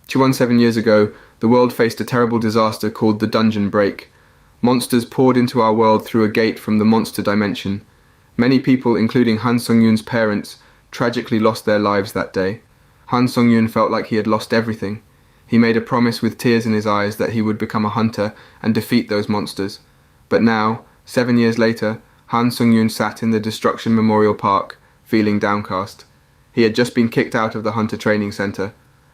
7 years ago, the world faced a terrible disaster called the Dungeon Break. Monsters poured into our world through a gate from the monster dimension. Many people, including Han Sung-yoon's parents, tragically lost their lives that day. Han Sung-yoon felt like he had lost everything. He made a promise with tears in his eyes that he would become a hunter and defeat those monsters. But now, 7 years later, Han Sung-yoon sat in the Destruction Memorial Park, feeling downcast. He had just been kicked out of the Hunter Training Center.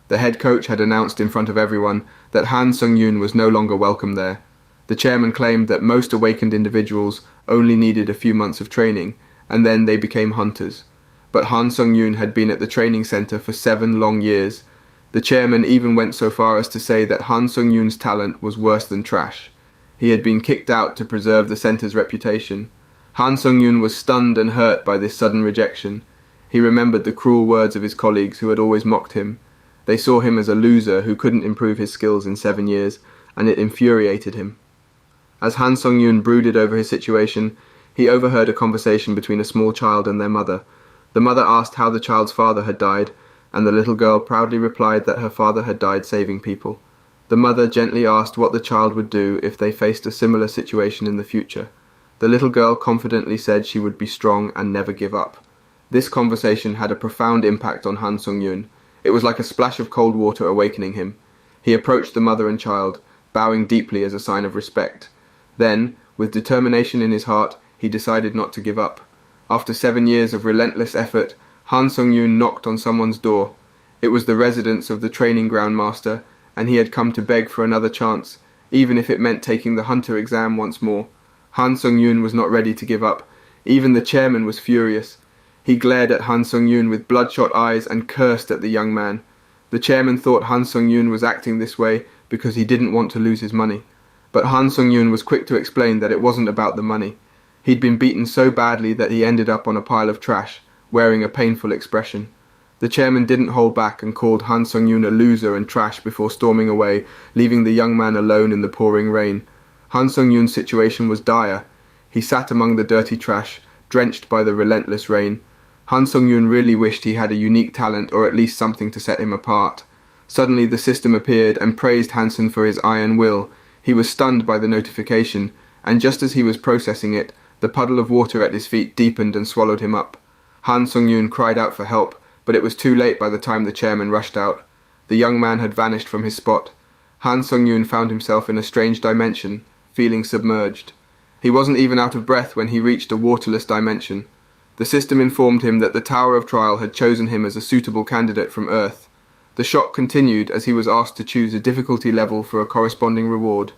The head coach had announced in front of everyone that Han Sung-yoon was no longer welcome there. The chairman claimed that most awakened individuals only needed a few months of training, and then they became hunters. But Han Sung-yoon had been at the training center for 7 long years. The chairman even went so far as to say that Han Sung-yoon's talent was worse than trash. He had been kicked out to preserve the center's reputation. Han Sung-yoon was stunned and hurt by this sudden rejection. He remembered the cruel words of his colleagues who had always mocked him. They saw him as a loser who couldn't improve his skills in 7 years, and it infuriated him. As Han Sung-yoon brooded over his situation, he overheard a conversation between a small child and their mother. The mother asked how the child's father had died, and the little girl proudly replied that her father had died saving people. The mother gently asked what the child would do if they faced a similar situation in the future. The little girl confidently said she would be strong and never give up. This conversation had a profound impact on Han Sung-yoon. It was like a splash of cold water awakening him. He approached the mother and child, bowing deeply as a sign of respect. Then, with determination in his heart, he decided not to give up. After 7 years of relentless effort, Han Sung-yoon knocked on someone's door. It was the residence of the training ground master, and he had come to beg for another chance, even if it meant taking the hunter exam once more. Han Sung-yoon was not ready to give up. Even the chairman was furious. He glared at Han Sung-yoon with bloodshot eyes and cursed at the young man. The chairman thought Han Sung-yoon was acting this way because he didn't want to lose his money. But Han Sung-yoon was quick to explain that it wasn't about the money. He'd been beaten so badly that he ended up on a pile of trash, wearing a painful expression. The chairman didn't hold back and called Han Sung-yoon a loser and trash before storming away, leaving the young man alone in the pouring rain. Han Sung-yoon's situation was dire. He sat among the dirty trash, drenched by the relentless rain. Han Sung-yoon really wished he had a unique talent or at least something to set him apart. Suddenly the system appeared and praised Hansen for his iron will. He was stunned by the notification, and just as he was processing it, the puddle of water at his feet deepened and swallowed him up. Han Sung-yoon cried out for help, but it was too late by the time the chairman rushed out. The young man had vanished from his spot. Han Sung-yoon found himself in a strange dimension, feeling submerged. He wasn't even out of breath when he reached a waterless dimension. The system informed him that the Tower of Trial had chosen him as a suitable candidate from Earth. The shock continued as he was asked to choose a difficulty level for a corresponding reward.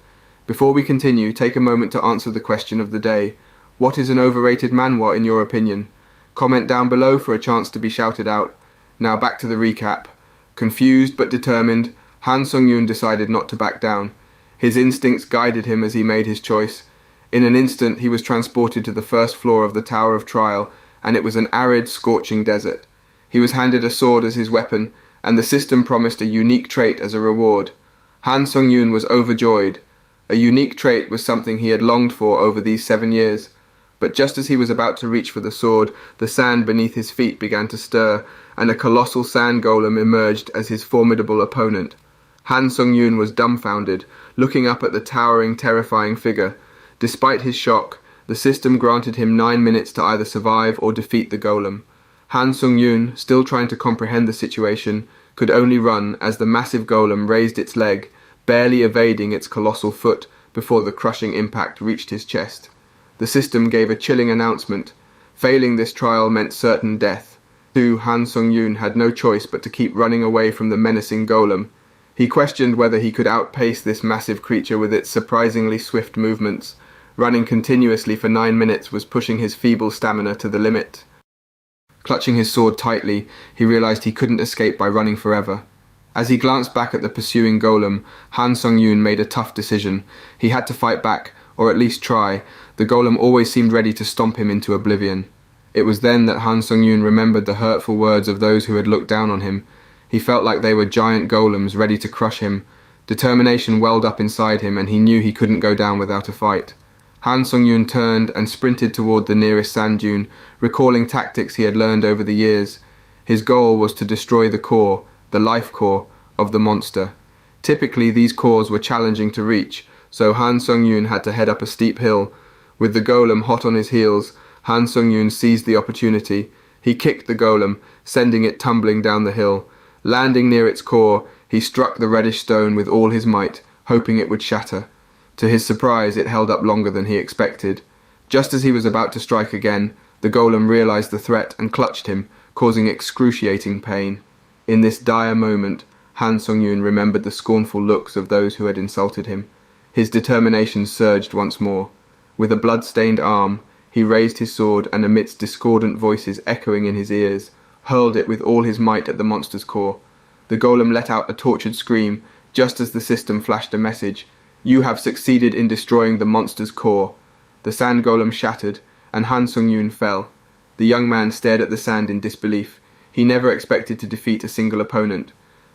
Before we continue, take a moment to answer the question of the day. What is an overrated manhwa in your opinion? Comment down below for a chance to be shouted out. Now back to the recap. Confused but determined, Han Sung-yoon decided not to back down. His instincts guided him as he made his choice. In an instant he was transported to the first floor of the Tower of Trial, and it was an arid, scorching desert. He was handed a sword as his weapon, and the system promised a unique trait as a reward. Han Sung-yoon was overjoyed. A unique trait was something he had longed for over these 7 years. But just as he was about to reach for the sword, the sand beneath his feet began to stir, and a colossal sand golem emerged as his formidable opponent. Han Sung-yoon was dumbfounded, looking up at the towering, terrifying figure. Despite his shock, the system granted him 9 minutes to either survive or defeat the golem. Han Sung-yoon, still trying to comprehend the situation, could only run as the massive golem raised its leg, barely evading its colossal foot before the crushing impact reached his chest. The system gave a chilling announcement. Failing this trial meant certain death. Han Sung-yoon had no choice but to keep running away from the menacing golem. He questioned whether he could outpace this massive creature with its surprisingly swift movements. Running continuously for 9 minutes was pushing his feeble stamina to the limit. Clutching his sword tightly, he realized he couldn't escape by running forever. As he glanced back at the pursuing golem, Han Sung-yoon made a tough decision. He had to fight back, or at least try. The golem always seemed ready to stomp him into oblivion. It was then that Han Sung-yoon remembered the hurtful words of those who had looked down on him. He felt like they were giant golems ready to crush him. Determination welled up inside him, and he knew he couldn't go down without a fight. Han Sung-yoon turned and sprinted toward the nearest sand dune, recalling tactics he had learned over the years. His goal was to destroy the core, the life core, of the monster. Typically, these cores were challenging to reach, so Han Sung-yoon had to head up a steep hill. With the golem hot on his heels, Han Sung-yoon seized the opportunity. He kicked the golem, sending it tumbling down the hill. Landing near its core, he struck the reddish stone with all his might, hoping it would shatter. To his surprise, it held up longer than he expected. Just as he was about to strike again, the golem realized the threat and clutched him, causing excruciating pain. In this dire moment, Han Sung-yoon remembered the scornful looks of those who had insulted him. His determination surged once more. With a blood-stained arm, he raised his sword and, amidst discordant voices echoing in his ears, hurled it with all his might at the monster's core. The golem let out a tortured scream, just as the system flashed a message. "You have succeeded in destroying the monster's core." The sand golem shattered, and Han Sung-yoon fell. The young man stared at the sand in disbelief. He never expected to defeat a single opponent.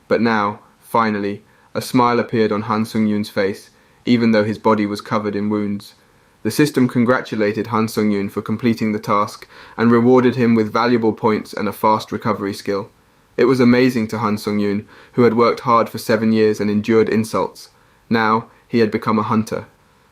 But now, finally, a smile appeared on Han Sung-yoon's face, even though his body was covered in wounds. The system congratulated Han Sung-yoon for completing the task and rewarded him with valuable points and a fast recovery skill. It was amazing to Han Sung-yoon, who had worked hard for 7 years and endured insults. Now, he had become a hunter.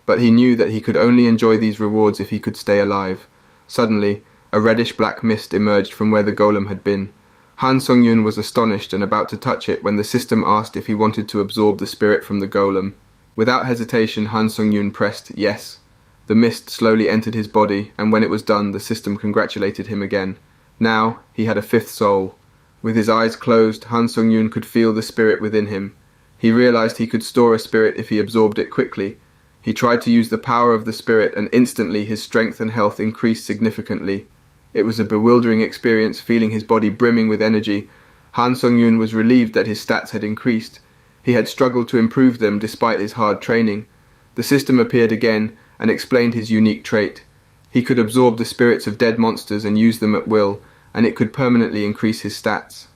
But he knew that he could only enjoy these rewards if he could stay alive. Suddenly, a reddish-black mist emerged from where the golem had been. Han Sung-yoon was astonished and about to touch it when the system asked if he wanted to absorb the spirit from the golem. Without hesitation, Han Sung-yoon pressed yes. The mist slowly entered his body, and when it was done, the system congratulated him again. Now, he had a fifth soul. With his eyes closed, Han Sung-yoon could feel the spirit within him. He realized he could store a spirit if he absorbed it quickly. He tried to use the power of the spirit, and instantly his strength and health increased significantly. It was a bewildering experience, feeling his body brimming with energy. Han Sung-yoon was relieved that his stats had increased. He had struggled to improve them despite his hard training. The system appeared again and explained his unique trait. He could absorb the spirits of dead monsters and use them at will, and it could permanently increase his stats.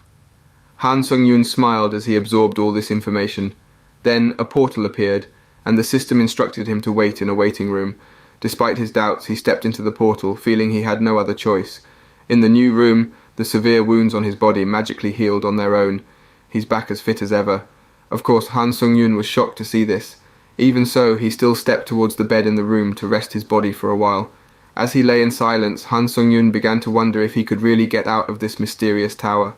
Han Sung-yoon smiled as he absorbed all this information. Then a portal appeared, and the system instructed him to wait in a waiting room. Despite his doubts, he stepped into the portal, feeling he had no other choice. In the new room, the severe wounds on his body magically healed on their own. He's back as fit as ever. Of course, Han Sung-yoon was shocked to see this. Even so, he still stepped towards the bed in the room to rest his body for a while. As he lay in silence, Han Sung-yoon began to wonder if he could really get out of this mysterious tower.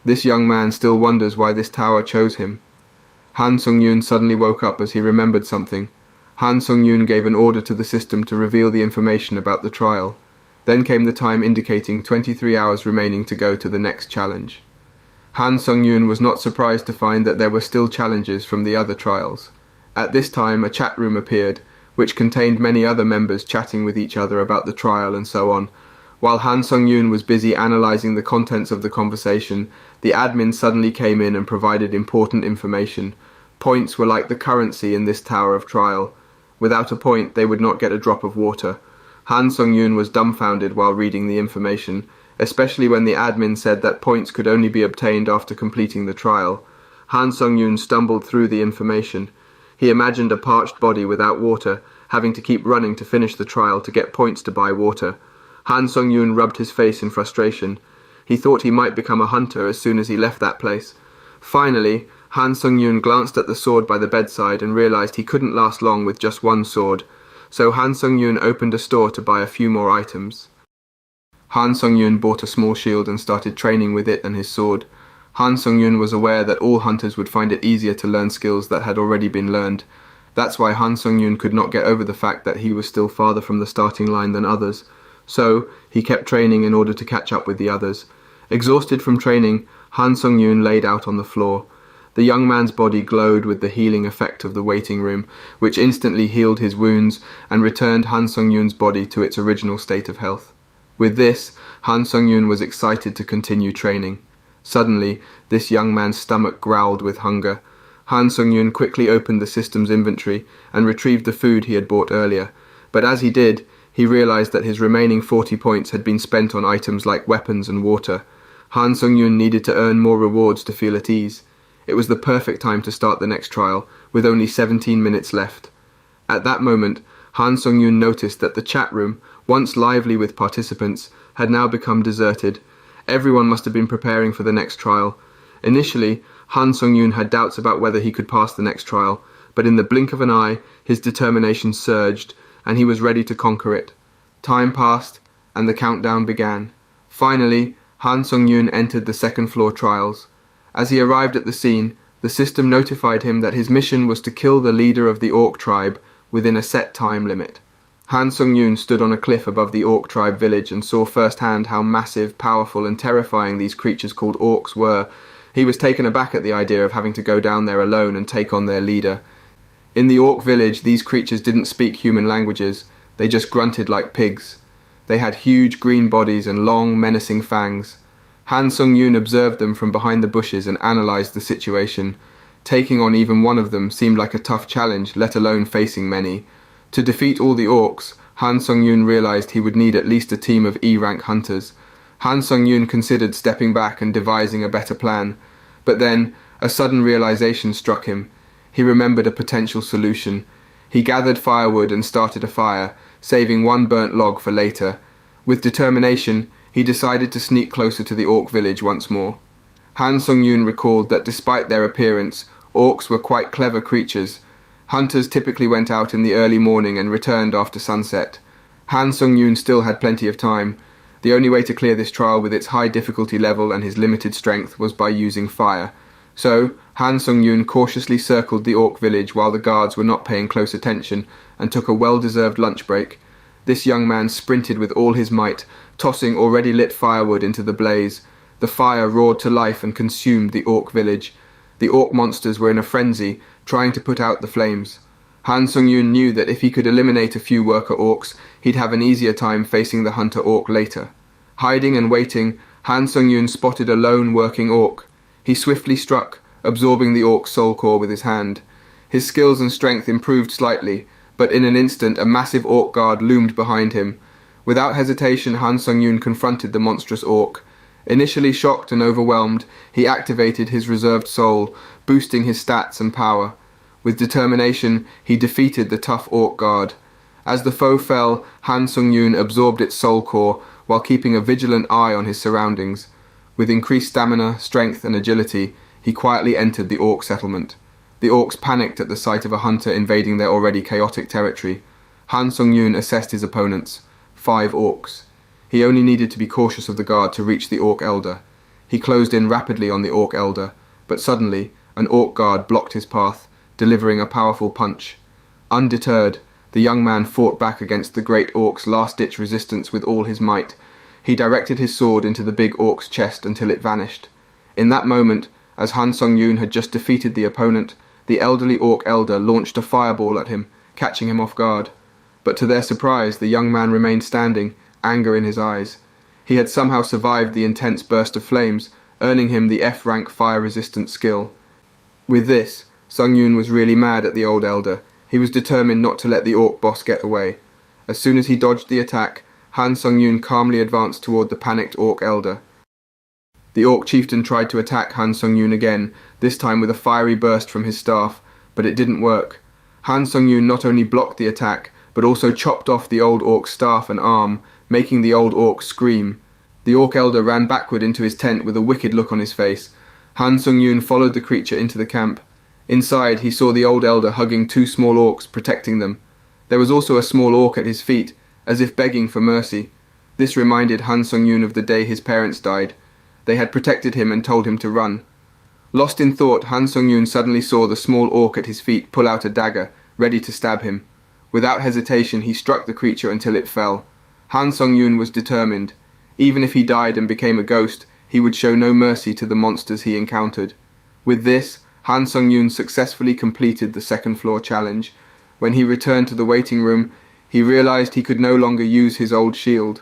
This young man still wonders why this tower chose him. Han Sung-yoon suddenly woke up as he remembered something. Han Sung-yoon gave an order to the system to reveal the information about the trial. Then came the time indicating 23 hours remaining to go to the next challenge. Han Sung-yoon was not surprised to find that there were still challenges from the other trials. At this time, a chat room appeared, which contained many other members chatting with each other about the trial and so on. While Han Sung-yoon was busy analyzing the contents of the conversation, the admin suddenly came in and provided important information. Points were like the currency in this tower of trial. Without a point, they would not get a drop of water. Han Sung-yoon was dumbfounded while reading the information, especially when the admin said that points could only be obtained after completing the trial. Han Sung-yoon stumbled through the information. He imagined a parched body without water, having to keep running to finish the trial to get points to buy water. Han Sung-yoon rubbed his face in frustration. He thought he might become a hunter as soon as he left that place. Finally, Han Sung-yoon glanced at the sword by the bedside and realized he couldn't last long with just one sword. So Han Sung-yoon opened a store to buy a few more items. Han Sung-yoon bought a small shield and started training with it and his sword. Han Sung-yoon was aware that all hunters would find it easier to learn skills that had already been learned. That's why Han Sung-yoon could not get over the fact that he was still farther from the starting line than others. So, he kept training in order to catch up with the others. Exhausted from training, Han Sung-yoon laid out on the floor. The young man's body glowed with the healing effect of the waiting room, which instantly healed his wounds and returned Han Sung-yoon's body to its original state of health. With this, Han Sung-yoon was excited to continue training. Suddenly, this young man's stomach growled with hunger. Han Sung-yoon quickly opened the system's inventory and retrieved the food he had bought earlier. But as he did, he realized that his remaining 40 points had been spent on items like weapons and water. Han Sung-yoon needed to earn more rewards to feel at ease. It was the perfect time to start the next trial, with only 17 minutes left. At that moment, Han Sung-yoon noticed that the chat room, once lively with participants, had now become deserted. Everyone must have been preparing for the next trial. Initially, Han Sung-yoon had doubts about whether he could pass the next trial, but in the blink of an eye, his determination surged, and he was ready to conquer it. Time passed, and the countdown began. Finally, Han Sung-yoon entered the second-floor trials. As he arrived at the scene, the system notified him that his mission was to kill the leader of the Orc tribe within a set time limit. Han Sung-yoon stood on a cliff above the Orc tribe village and saw firsthand how massive, powerful, and terrifying these creatures called Orcs were. He was taken aback at the idea of having to go down there alone and take on their leader. In the Orc village, these creatures didn't speak human languages, they just grunted like pigs. They had huge green bodies and long, menacing fangs. Han Sung-yoon observed them from behind the bushes and analysed the situation. Taking on even one of them seemed like a tough challenge, let alone facing many. To defeat all the Orcs, Han Sung-yoon realised he would need at least a team of E-rank hunters. Han Sung-yoon considered stepping back and devising a better plan. But then, a sudden realisation struck him. He remembered a potential solution. He gathered firewood and started a fire, saving one burnt log for later. With determination, he decided to sneak closer to the Orc village once more. Han Sung-yoon recalled that despite their appearance, Orcs were quite clever creatures. Hunters typically went out in the early morning and returned after sunset. Han Sung-yoon still had plenty of time. The only way to clear this trial with its high difficulty level and his limited strength was by using fire. So, Han Sung-yoon cautiously circled the Orc village while the guards were not paying close attention and took a well-deserved lunch break. This young man sprinted with all his might, tossing already lit firewood into the blaze. The fire roared to life and consumed the Orc village. The Orc monsters were in a frenzy, trying to put out the flames. Han Sung-yoon knew that if he could eliminate a few worker Orcs, he'd have an easier time facing the hunter Orc later. Hiding and waiting, Han Sung-yoon spotted a lone working Orc. He swiftly struck, absorbing the Orc's soul core with his hand. His skills and strength improved slightly, but in an instant a massive Orc guard loomed behind him. Without hesitation, Han Sung-yoon confronted the monstrous Orc. Initially shocked and overwhelmed, he activated his reserved soul, boosting his stats and power. With determination, he defeated the tough Orc guard. As the foe fell, Han Sung-yoon absorbed its soul core while keeping a vigilant eye on his surroundings. With increased stamina, strength, and agility, he quietly entered the Orc settlement. The Orcs panicked at the sight of a hunter invading their already chaotic territory. Han Sung-yoon assessed his opponents. 5 Orcs. He only needed to be cautious of the guard to reach the Orc elder. He closed in rapidly on the Orc elder, but suddenly, an Orc guard blocked his path, delivering a powerful punch. Undeterred, the young man fought back against the great Orc's last-ditch resistance with all his might. He directed his sword into the big Orc's chest until it vanished. In that moment, as Han Sung-yoon had just defeated the opponent, the elderly Orc elder launched a fireball at him, catching him off guard. But to their surprise, the young man remained standing, anger in his eyes. He had somehow survived the intense burst of flames, earning him the F-rank fire-resistant skill. With this, Sung-yoon was really mad at the old elder. He was determined not to let the Orc boss get away. As soon as he dodged the attack, Han Sung-yoon calmly advanced toward the panicked Orc elder. The Orc chieftain tried to attack Han Sung-yoon again, this time with a fiery burst from his staff, but it didn't work. Han Sung-yoon not only blocked the attack, but also chopped off the old Orc's staff and arm, making the old Orc scream. The Orc elder ran backward into his tent with a wicked look on his face. Han Sung-yoon followed the creature into the camp. Inside, he saw the old elder hugging 2 small Orcs, protecting them. There was also a small Orc at his feet, as if begging for mercy. This reminded Han Sung-yoon of the day his parents died. They had protected him and told him to run. Lost in thought, Han Sung-yoon suddenly saw the small Orc at his feet pull out a dagger, ready to stab him. Without hesitation, he struck the creature until it fell. Han Sung-yoon was determined. Even if he died and became a ghost, he would show no mercy to the monsters he encountered. With this, Han Sung-yoon successfully completed the second-floor challenge. When he returned to the waiting room, he realized he could no longer use his old shield.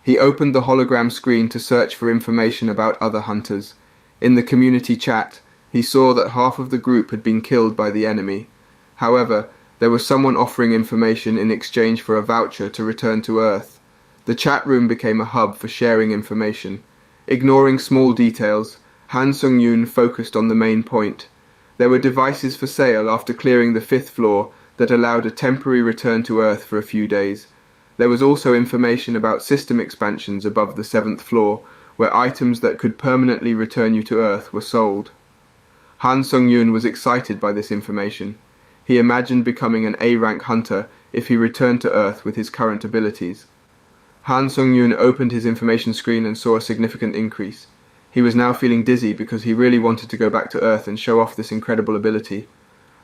He opened the hologram screen to search for information about other hunters. In the community chat, he saw that half of the group had been killed by the enemy. However, there was someone offering information in exchange for a voucher to return to Earth. The chat room became a hub for sharing information. Ignoring small details, Han Sung-yoon focused on the main point. There were devices for sale after clearing the 5th floor that allowed a temporary return to Earth for a few days. There was also information about system expansions above the 7th floor, where items that could permanently return you to Earth were sold. Han Sung-yoon was excited by this information. He imagined becoming an A-rank hunter if he returned to Earth with his current abilities. Han Sung-yoon opened his information screen and saw a significant increase. He was now feeling dizzy because he really wanted to go back to Earth and show off this incredible ability.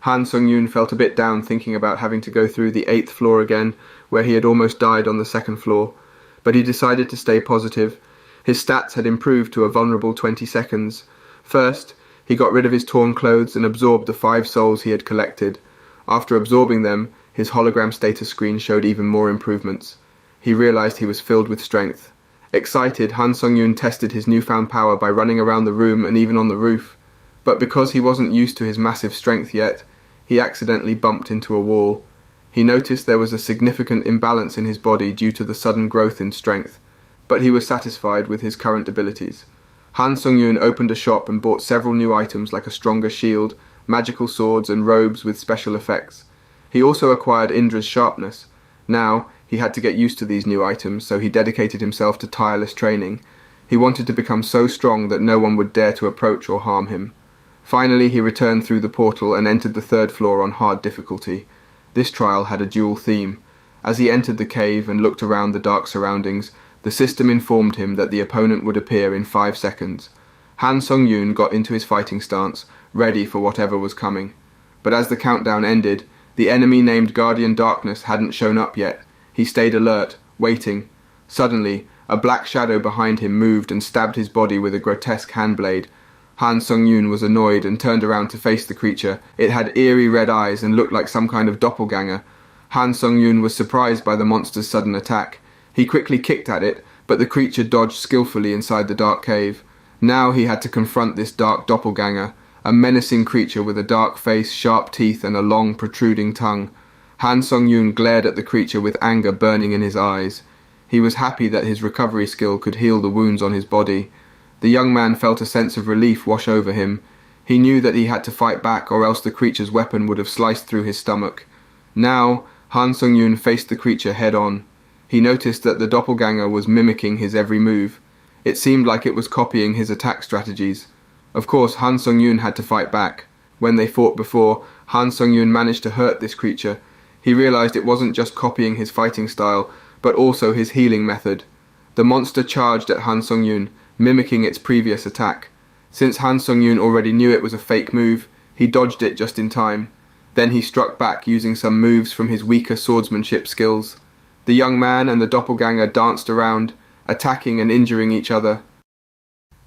Han Sung-yoon felt a bit down thinking about having to go through the 8th floor again, where he had almost died on the 2nd floor, but he decided to stay positive. His stats had improved to a vulnerable 20 seconds. First, he got rid of his torn clothes and absorbed the 5 souls he had collected. After absorbing them, his hologram status screen showed even more improvements. He realized he was filled with strength. Excited, Han Sung-yoon tested his newfound power by running around the room and even on the roof. But because he wasn't used to his massive strength yet, he accidentally bumped into a wall. He noticed there was a significant imbalance in his body due to the sudden growth in strength, but he was satisfied with his current abilities. Han Sung-yoon opened a shop and bought several new items like a stronger shield, magical swords and robes with special effects. He also acquired Indra's sharpness. Now, he had to get used to these new items, so he dedicated himself to tireless training. He wanted to become so strong that no one would dare to approach or harm him. Finally, he returned through the portal and entered the 3rd floor on hard difficulty. This trial had a dual theme. As he entered the cave and looked around the dark surroundings, the system informed him that the opponent would appear in 5 seconds. Han Sung-yoon got into his fighting stance, ready for whatever was coming. But as the countdown ended, the enemy named Guardian Darkness hadn't shown up yet. He stayed alert, waiting. Suddenly, a black shadow behind him moved and stabbed his body with a grotesque handblade. Han Sung-yoon was annoyed and turned around to face the creature. It had eerie red eyes and looked like some kind of doppelganger. Han Sung-yoon was surprised by the monster's sudden attack. He quickly kicked at it, but the creature dodged skillfully inside the dark cave. Now he had to confront this dark doppelganger, a menacing creature with a dark face, sharp teeth, and a long, protruding tongue. Han Sung-yoon glared at the creature with anger burning in his eyes. He was happy that his recovery skill could heal the wounds on his body. The young man felt a sense of relief wash over him. He knew that he had to fight back or else the creature's weapon would have sliced through his stomach. Now, Han Sung-yoon faced the creature head-on. He noticed that the doppelganger was mimicking his every move. It seemed like it was copying his attack strategies. Of course, Han Sung-yoon had to fight back. When they fought before, Han Sung-yoon managed to hurt this creature. He realized it wasn't just copying his fighting style, but also his healing method. The monster charged at Han Sung-yoon, mimicking its previous attack. Since Han Sung-yoon already knew it was a fake move, he dodged it just in time. Then he struck back using some moves from his weaker swordsmanship skills. The young man and the doppelganger danced around, attacking and injuring each other.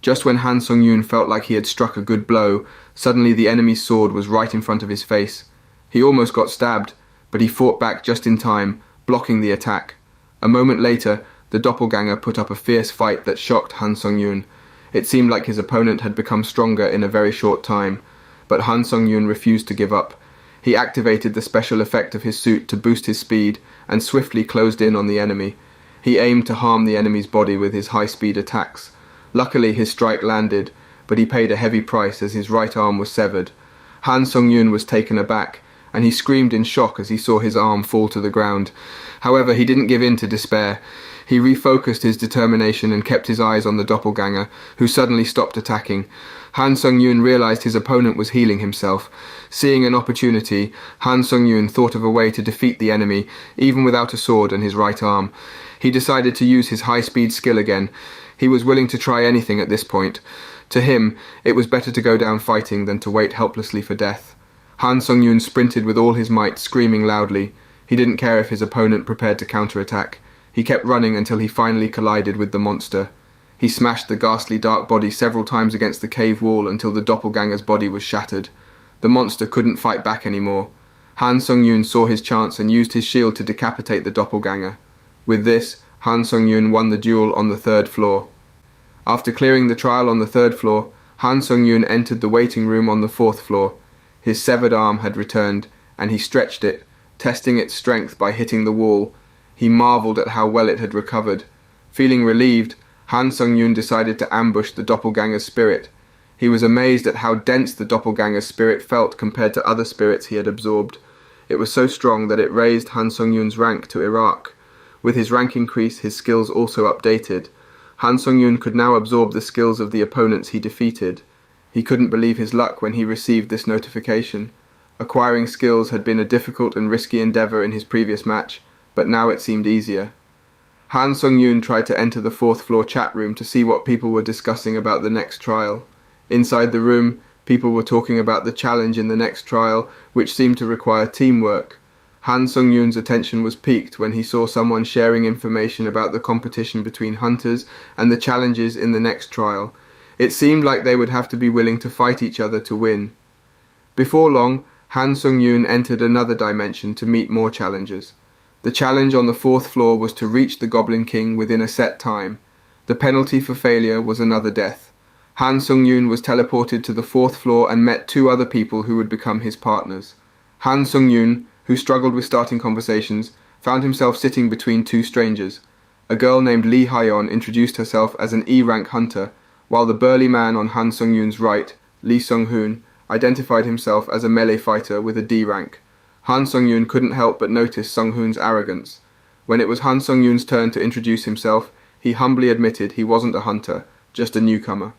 Just when Han Sung-yoon felt like he had struck a good blow, suddenly the enemy's sword was right in front of his face. He almost got stabbed, but he fought back just in time, blocking the attack. A moment later, the doppelganger put up a fierce fight that shocked Han Sung-yoon. It seemed like his opponent had become stronger in a very short time, but Han Sung-yoon refused to give up. He activated the special effect of his suit to boost his speed and swiftly closed in on the enemy. He aimed to harm the enemy's body with his high-speed attacks. Luckily, his strike landed, but he paid a heavy price as his right arm was severed. Han Sung-yoon was taken aback, and he screamed in shock as he saw his arm fall to the ground. However, he didn't give in to despair. He refocused his determination and kept his eyes on the doppelganger, who suddenly stopped attacking. Han Sung-yoon realized his opponent was healing himself. Seeing an opportunity, Han Sung-yoon thought of a way to defeat the enemy, even without a sword and his right arm. He decided to use his high-speed skill again. He was willing to try anything at this point. To him, it was better to go down fighting than to wait helplessly for death. Han Sung-yoon sprinted with all his might, screaming loudly. He didn't care if his opponent prepared to counterattack. He kept running until he finally collided with the monster. He smashed the ghastly dark body several times against the cave wall until the doppelganger's body was shattered. The monster couldn't fight back anymore. Han Sung-yoon saw his chance and used his shield to decapitate the doppelganger. With this, Han Sung-yoon won the duel on the 3rd floor. After clearing the trial on the 3rd floor, Han Sung-yoon entered the waiting room on the 4th floor. His severed arm had returned, and he stretched it, testing its strength by hitting the wall. He marveled at how well it had recovered. Feeling relieved, Han Sung-yoon decided to ambush the doppelganger's spirit. He was amazed at how dense the doppelganger's spirit felt compared to other spirits he had absorbed. It was so strong that it raised Han Sung-yoon's rank to Iraq. With his rank increase, his skills also updated. Han Sung-yoon could now absorb the skills of the opponents he defeated. He couldn't believe his luck when he received this notification. Acquiring skills had been a difficult and risky endeavor in his previous match, but now it seemed easier. Han Sung-yoon tried to enter the 4th floor chat room to see what people were discussing about the next trial. Inside the room, people were talking about the challenge in the next trial, which seemed to require teamwork. Han Sung-yoon's attention was piqued when he saw someone sharing information about the competition between hunters and the challenges in the next trial. It seemed like they would have to be willing to fight each other to win. Before long, Han Sung-yoon entered another dimension to meet more challengers. The challenge on the 4th floor was to reach the Goblin King within a set time. The penalty for failure was another death. Han Sung-yoon was teleported to the 4th floor and met 2 other people who would become his partners. Han Sung-yoon, who struggled with starting conversations, found himself sitting between 2 strangers. A girl named Lee Hyeon introduced herself as an E-rank hunter, while the burly man on Han Sung-yoon's right, Lee Sung-hoon, identified himself as a melee fighter with a D rank. Han Sung-yoon couldn't help but notice Sung-hoon's arrogance. When it was Han Sung-yoon's turn to introduce himself, he humbly admitted he wasn't a hunter, just a newcomer.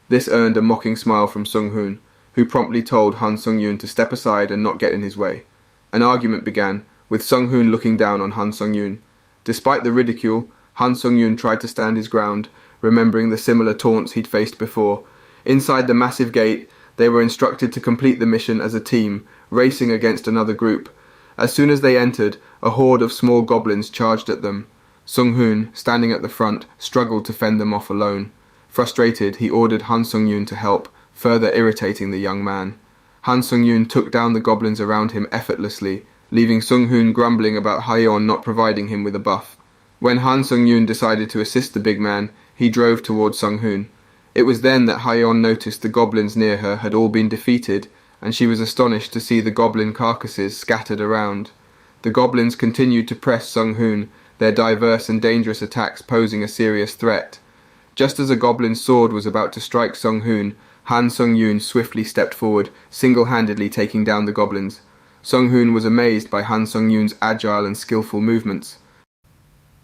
This earned a mocking smile from Sung-hoon, who promptly told Han Sung-yoon to step aside and not get in his way. An argument began, with Sung-hoon looking down on Han Sung-yoon. Despite the ridicule, Han Sung-yoon tried to stand his ground, remembering the similar taunts he'd faced before. Inside the massive gate, they were instructed to complete the mission as a team, racing against another group. As soon as they entered, a horde of small goblins charged at them. Sung-hoon, standing at the front, struggled to fend them off alone. Frustrated, he ordered Han Sung-yoon to help, further irritating the young man. Han Sung-yoon took down the goblins around him effortlessly, leaving Sung-hoon grumbling about Hyeon not providing him with a buff. When Han Sung-yoon decided to assist the big man, he drove towards Sung-hoon. It was then that Hyeon noticed the goblins near her had all been defeated, and she was astonished to see the goblin carcasses scattered around. The goblins continued to press Sung-hoon, their diverse and dangerous attacks posing a serious threat. Just as a goblin's sword was about to strike Sung-hoon, Han Sung-yoon swiftly stepped forward, single-handedly taking down the goblins. Sung-hoon was amazed by Han Sung-yoon's agile and skillful movements.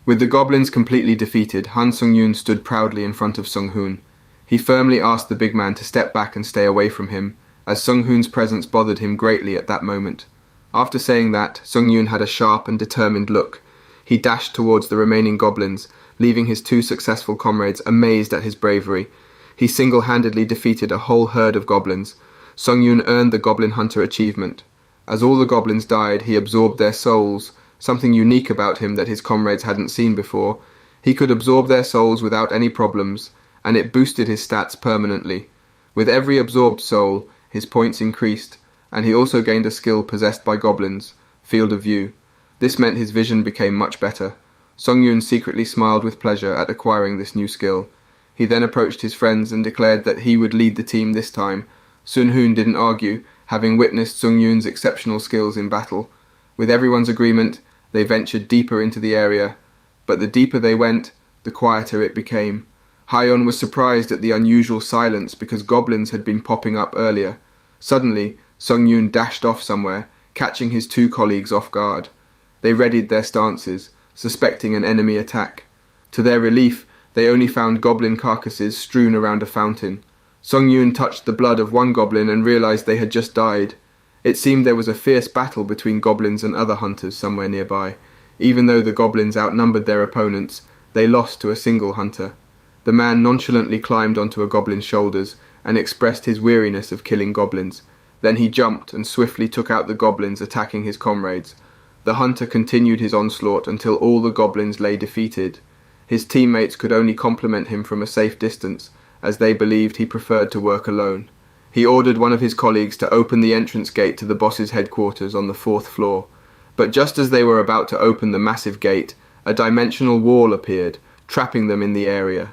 With the goblins completely defeated, Han Sung-yoon stood proudly in front of Sung-hoon. He firmly asked the big man to step back and stay away from him, as Sung-hoon's presence bothered him greatly at that moment. After saying that, Sung-yoon had a sharp and determined look. He dashed towards the remaining goblins, leaving his 2 successful comrades amazed at his bravery. He single-handedly defeated a whole herd of goblins. Sung-yoon earned the Goblin Hunter achievement. As all the goblins died, he absorbed their souls, something unique about him that his comrades hadn't seen before. He could absorb their souls without any problems, and it boosted his stats permanently. With every absorbed soul, his points increased, and he also gained a skill possessed by goblins, Field of View. This meant his vision became much better. Sung-yoon secretly smiled with pleasure at acquiring this new skill. He then approached his friends and declared that he would lead the team this time. Sun-hoon didn't argue, having witnessed Sung-yoon's exceptional skills in battle. With everyone's agreement, they ventured deeper into the area, but the deeper they went, the quieter it became. Hyeon was surprised at the unusual silence because goblins had been popping up earlier. Suddenly, Sung-yoon dashed off somewhere, catching his 2 colleagues off guard. They readied their stances, suspecting an enemy attack. To their relief, they only found goblin carcasses strewn around a fountain. Sung-yoon touched the blood of one goblin and realized they had just died. It seemed there was a fierce battle between goblins and other hunters somewhere nearby. Even though the goblins outnumbered their opponents, they lost to a single hunter. The man nonchalantly climbed onto a goblin's shoulders and expressed his weariness of killing goblins. Then he jumped and swiftly took out the goblins attacking his comrades. The hunter continued his onslaught until all the goblins lay defeated. His teammates could only compliment him from a safe distance, as they believed he preferred to work alone. He ordered one of his colleagues to open the entrance gate to the boss's headquarters on the 4th floor. But just as they were about to open the massive gate, a dimensional wall appeared, trapping them in the area.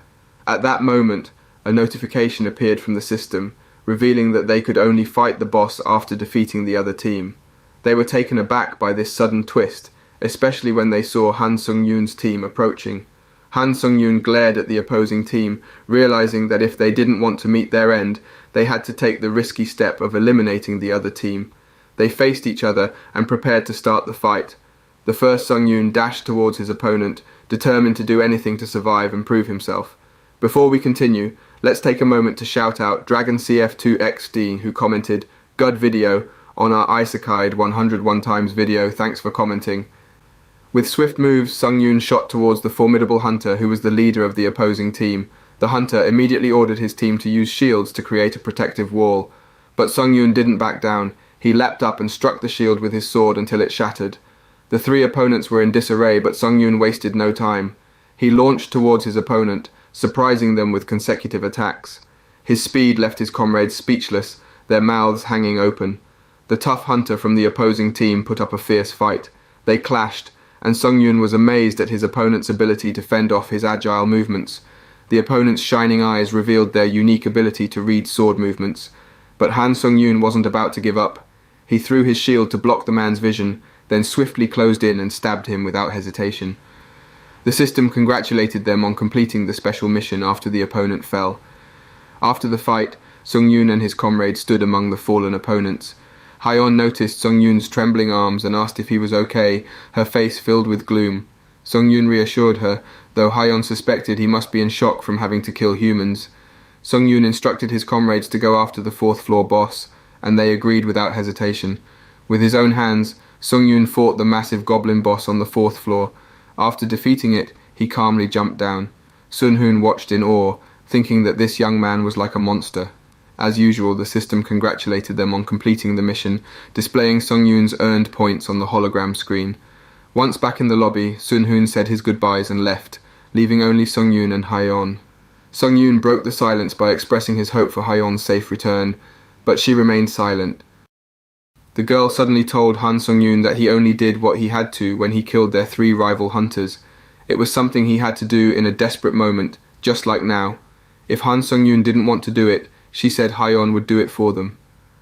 At that moment, a notification appeared from the system, revealing that they could only fight the boss after defeating the other team. They were taken aback by this sudden twist, especially when they saw Han Sung-yoon's team approaching. Han Sung-yoon glared at the opposing team, realizing that if they didn't want to meet their end, they had to take the risky step of eliminating the other team. They faced each other and prepared to start the fight. The first Sung-yoon dashed towards his opponent, determined to do anything to survive and prove himself. Before we continue, Let's take a moment to shout out DragonCF2XD, who commented, "Good video," on our Isekai 101 times video. Thanks for commenting. With swift moves, Sung Yoon shot towards the formidable hunter who was the leader of the opposing team. The hunter immediately ordered his team to use shields to create a protective wall. But Sung Yoon didn't back down. He leapt up and struck the shield with his sword until it shattered. The three opponents were in disarray, but Sung Yoon wasted no time. He launched towards his opponent, surprising them with consecutive attacks. His speed left his comrades speechless, their mouths hanging open. The tough hunter from the opposing team put up a fierce fight. They clashed, and Sung Yoon was amazed at his opponent's ability to fend off his agile movements. The opponent's shining eyes revealed their unique ability to read sword movements. But Han Sung Yoon wasn't about to give up. He threw his shield to block the man's vision, then swiftly closed in and stabbed him without hesitation. The system congratulated them on completing the special mission after the opponent fell. After the fight, Sung Yoon and his comrades stood among the fallen opponents. Hyeon noticed Sung Yoon's trembling arms and asked if he was okay, her face filled with gloom. Sung Yoon reassured her, though Hyeon suspected he must be in shock from having to kill humans. Sung Yoon instructed his comrades to go after the fourth floor boss, and they agreed without hesitation. With his own hands, Sung Yoon fought the massive goblin boss on the fourth floor. After defeating it, he calmly jumped down. Sun Hoon watched in awe, thinking that this young man was like a monster. As usual, the system congratulated them on completing the mission, displaying Sung Yoon's earned points on the hologram screen. Once back in the lobby, Sun Hoon said his goodbyes and left, leaving only Sung Yoon and Hyeon. Sung Yoon broke the silence by expressing his hope for Hyeon's safe return, but she remained silent. The girl suddenly told Han Sung Yoon that he only did what he had to when he killed their three rival hunters. It was something he had to do in a desperate moment, just like now. If Han Sung Yoon didn't want to do it, she said Hyeon would do it for them.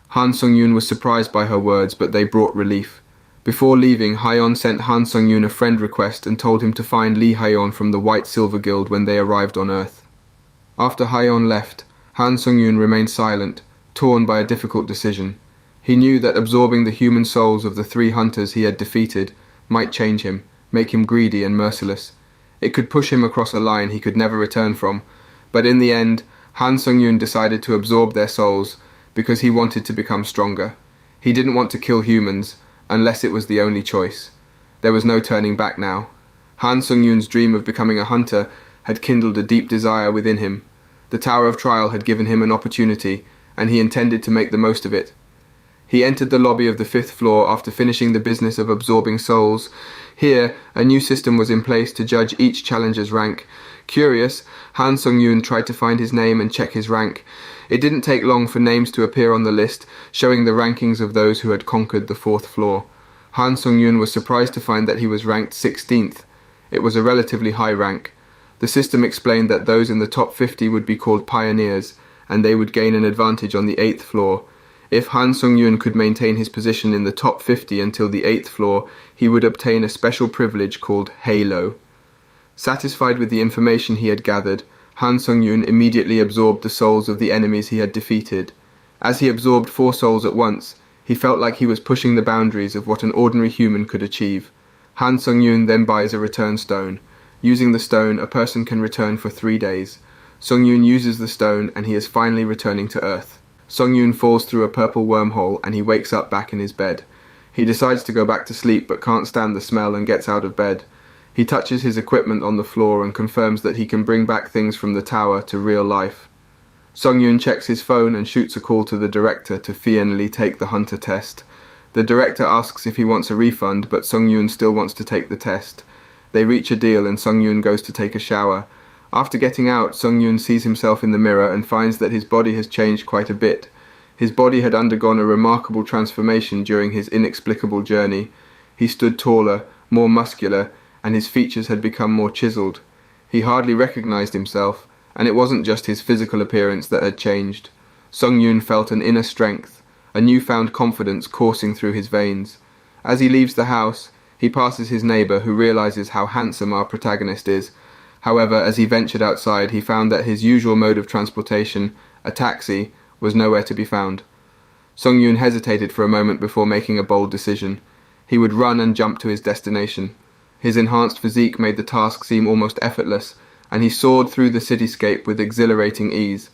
Han Sung Yoon was surprised by her words, but they brought relief. Before leaving, Hyeon sent Han Sung Yoon a friend request and told him to find Lee Hyeon from the White Silver Guild when they arrived on Earth. After Hyeon left, Han Sung Yoon remained silent, torn by a difficult decision. He knew that absorbing the human souls of the three hunters he had defeated might change him, make him greedy and merciless. It could push him across a line he could never return from, but in the end, Han Sung Yoon decided to absorb their souls because he wanted to become stronger. He didn't want to kill humans, unless it was the only choice. There was no turning back now. Han Sung Yoon's dream of becoming a hunter had kindled a deep desire within him. The Tower of Trial had given him an opportunity, and he intended to make the most of it. He entered the lobby of the fifth floor after finishing the business of absorbing souls. Here, a new system was in place to judge each challenger's rank. Curious, Han Sung Yoon tried to find his name and check his rank. It didn't take long for names to appear on the list, showing the rankings of those who had conquered the fourth floor. Han Sung Yoon was surprised to find that he was ranked 16th. It was a relatively high rank. The system explained that those in the top 50 would be called pioneers, and they would gain an advantage on the 8th floor. If Han Sung Yoon could maintain his position in the top 50 until the 8th floor, he would obtain a special privilege called Yahello. Satisfied with the information he had gathered, Han Sung Yoon immediately absorbed the souls of the enemies he had defeated. As he absorbed 4 souls at once, he felt like he was pushing the boundaries of what an ordinary human could achieve. Han Sung Yoon then buys a return stone. Using the stone, a person can return for 3 days. Sung Yoon uses the stone and he is finally returning to Earth. Sung Yoon falls through a purple wormhole and he wakes up back in his bed. He decides to go back to sleep but can't stand the smell and gets out of bed. He touches his equipment on the floor and confirms that he can bring back things from the tower to real life. Sung Yoon checks his phone and shoots a call to the director to finally take the hunter test. The director asks if he wants a refund, but Sung Yoon still wants to take the test. They reach a deal and Sung Yoon goes to take a shower. After getting out, Sung Yoon sees himself in the mirror and finds that his body has changed quite a bit. His body had undergone a remarkable transformation during his inexplicable journey. He stood taller, more muscular, and his features had become more chiseled. He hardly recognized himself, and it wasn't just his physical appearance that had changed. Sung Yoon felt an inner strength, a newfound confidence coursing through his veins. As he leaves the house, he passes his neighbor who realizes how handsome our protagonist is. However, as he ventured outside, he found that his usual mode of transportation, a taxi, was nowhere to be found. Sung Yoon hesitated for a moment before making a bold decision. He would run and jump to his destination. His enhanced physique made the task seem almost effortless, and he soared through the cityscape with exhilarating ease.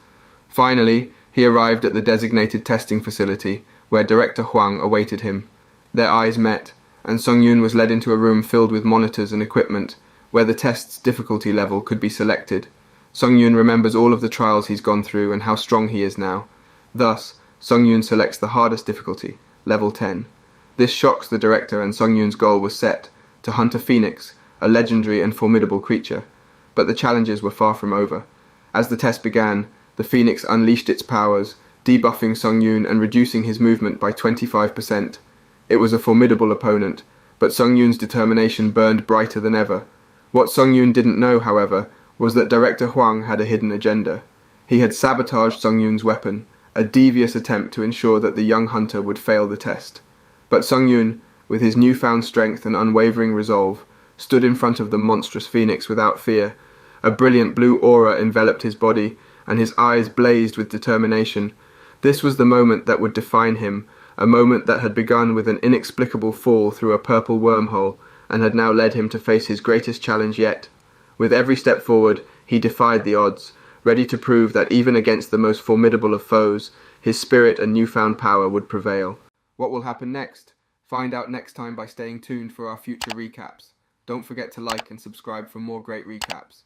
Finally, he arrived at the designated testing facility, where Director Huang awaited him. Their eyes met, and Sung-yoon was led into a room filled with monitors and equipment, where the test's difficulty level could be selected. Sung-yoon remembers all of the trials he's gone through and how strong he is now. Thus, Sung-yoon selects the hardest difficulty, level 10. This shocks the director, and Sung-yoon's goal was set, to hunt a phoenix, a legendary and formidable creature. But the challenges were far from over. As the test began, the phoenix unleashed its powers, debuffing Sung-yoon and reducing his movement by 25%. It was a formidable opponent, but Sung-yoon's determination burned brighter than ever. What Sung-yoon didn't know, however, was that Director Huang had a hidden agenda. He had sabotaged Sung-yoon's weapon, a devious attempt to ensure that the young hunter would fail the test. But Sung-yoon, with his newfound strength and unwavering resolve, stood in front of the monstrous phoenix without fear. A brilliant blue aura enveloped his body, and his eyes blazed with determination. This was the moment that would define him, a moment that had begun with an inexplicable fall through a purple wormhole, and had now led him to face his greatest challenge yet. With every step forward, he defied the odds, ready to prove that even against the most formidable of foes, his spirit and newfound power would prevail. What will happen next? Find out next time by staying tuned for our future recaps. Don't forget to like and subscribe for more great recaps.